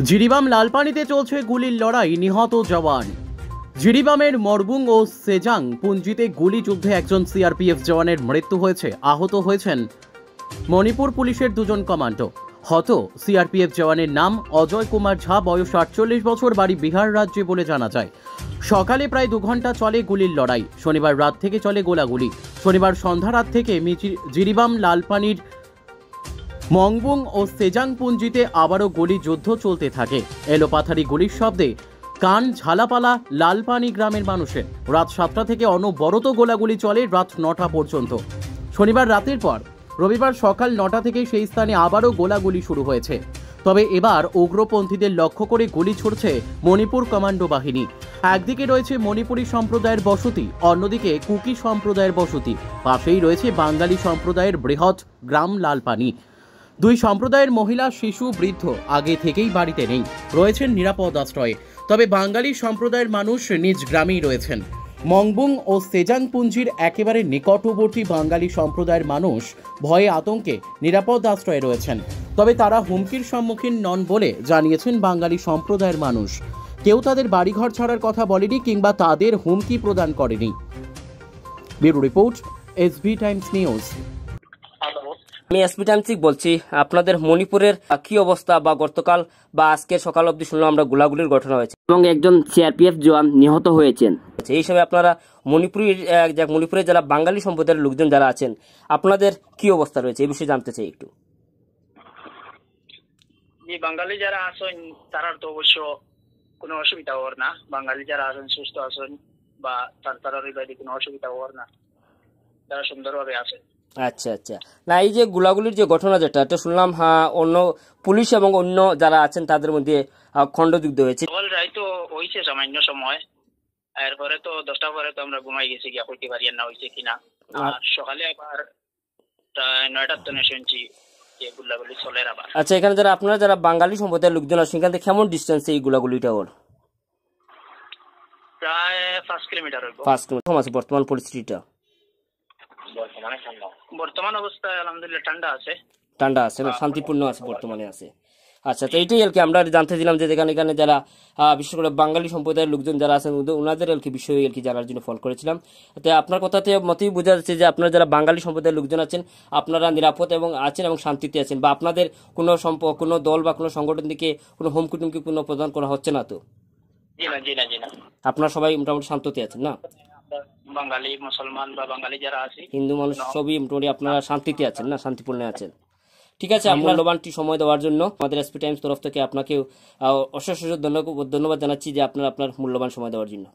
জিরিবাম লালপানিতে চলছে গুলির লড়াই, নিহত জওয়ান। জিরিবামের মরবুং ও সেজাং পুঞ্জিতে গুলি যুদ্ধে একজন সিআরপিএফ জওয়ানের মৃত্যু হয়েছে, আহত হয়েছেন মণিপুর পুলিশের দুজন কমান্ডো। হত সিআরপিএফ জওয়ানের নাম অজয় কুমার ঝা, বয়স 48 বছর, বাড়ি বিহার রাজ্যে বলে জানা যায়। সকালে প্রায় 2 ঘন্টা চলে গুলির লড়াই। শনিবার রাত থেকে চলে গোলাগুলি। শনিবার সন্ধ্যা রাত থেকে জিরিবাম লালপানির মংবুং ও সেজাং পুঞ্জিতে আবারও গুলি যুদ্ধ চলতে থাকে। এলোপাথারি গুলির শব্দে কান ঝালাপালা লালপানি গ্রামের মানুষের। রাত 7টা থেকে অনবরত গোলাগুলি চলে রাত 9টা পর্যন্ত। শনিবার রাতের পর রবিবার সকাল 9টা থেকে সেই স্থানে আবারও গোলাগুলি শুরু হয়েছে। তবে এবার উগ্রপন্থীদের লক্ষ্য করে গুলি ছুড়ছে মণিপুর কমান্ডো বাহিনী। একদিকে রয়েছে মণিপুরী সম্প্রদায়ের বসতি, অন্যদিকে কুকি সম্প্রদায়ের বসতি, পাশেই রয়েছে বাঙালি সম্প্রদায়ের বৃহৎ গ্রাম লালপানি। দুই সম্প্রদায়ের মহিলা, শিশু, বৃদ্ধ আগে থেকেই বাড়িতে নেই, রয়েছেন নিরাপদ আশ্রয়ে। তবে বাঙালি সম্প্রদায়ের মানুষ নিজ গ্রামেই রয়েছেন। মংবুং ও সেজাং পুঞ্জির একেবারে নিকটবর্তী বাঙালি সম্প্রদায়ের মানুষ ভয়ে আতঙ্কে নিরাপদ আশ্রয়ে রয়েছেন। তবে তারা হুমকির সম্মুখীন নন বলে জানিয়েছেন বাঙালি সম্প্রদায়ের মানুষ। কেউ তাদের বাড়িঘর ছাড়ার কথা বলেনি কিংবা তাদের হুমকি প্রদান করেনি। Bureau report, SB Times news. আমি এসবি টাইমস বলছি, আপনাদের মণিপুরের কি অবস্থা? বা গতকাল বা আজকে সকাল অবধি শুনলাম আমরা গোলাগুলির ঘটনা হয়েছে এবং একজন সিআরপিএফ জওয়ান নিহত হয়েছেন। এই হিসাবে আপনারা মণিপুরের যারা বাঙালি সম্প্রদায়ের লোকজন যারা আছেন, আপনাদের কি অবস্থা রয়েছে এই বিষয়ে জানতে চাই একটু। বাঙালি যারা আছেন তারা তো অবশ্য কোনো অসুবিধা হওয়ার না। বাঙালি যারা আছেন সুস্থ আছেন বা তারা কোনো অসুবিধা হওয়ার না, তারা সুন্দরভাবে আছেন। আচ্ছা আচ্ছা। না, এই যে গোলাগুলির যে ঘটনা যেটা শুনলাম, অন্য পুলিশ এবং অন্য যারা আছেন তাদের মধ্যে খণ্ডযুদ্ধ হয়েছে। রাই তো হয়েছে সামান্য সময়, এরপরে তো 10টা পরে তো আমরা ঘুমাই গেছি, গিয়া কইতে পারি না হয়েছে কিনা। আর সকালে আবার 9টার তনে শুনছি যে গোলাগুলি চলে আবার। আচ্ছা, এখানে যারা আপনারা যারা বাঙালি সম্প্রদায়ের লোকজন আছেন, সেখান থেকে কেমন ডিস্টেন্সে এই গোলাগুলিটা ওর? প্রায় 5 কিলোমিটার হইব। 5 কিলোমিটার আছে বর্তমান পরিস্থিতিটা? বর্তমান অবস্থায় আলহামদুলিল্লাহ ঠান্ডা আছে না, শান্তিপূর্ণ আছে বর্তমানে আছে। আচ্ছা, তো এইটাই আর কি আমরা জানতে দিলাম যে এখানে যারা বিশেষ করে বাঙালি সম্প্রদায়ের লোকজন যারা আছেন ওনাদের আর কি বিষয়ে আর কি জানার জন্য ফোন করেছিলাম। তো আপনার কথাতে মতেই বোঝা যাচ্ছে যে আপনারা যারা বাঙালি সম্প্রদায়ের লোকজন আছেন আপনারা নিরাপদ এবং আছেন এবং শান্তিতে আছেন, বা আপনাদের কোনো দল বা কোনো সংগঠন থেকে কোনো হুমকি টুমকি কোনো প্রদান করা হচ্ছে না তো? জি না। আপনারা সবাই মোটামুটি শান্ততে আছেন না? বাঙালি, মুসলমান বা বাঙালি যারা আছে, হিন্দু মানুষ সবই মোটামুটি আপনারা শান্তিতে আছেন না, শান্তিপূর্ণ আছেন। ঠিক আছে, আপনার মূল্যবানটি সময় দেওয়ার জন্য আমাদের এসপি টাইমস তরফ থেকে আপনাকে অশেষ ধন্যবাদ জানাচ্ছি যে আপনার মূল্যবান সময় দেওয়ার জন্য।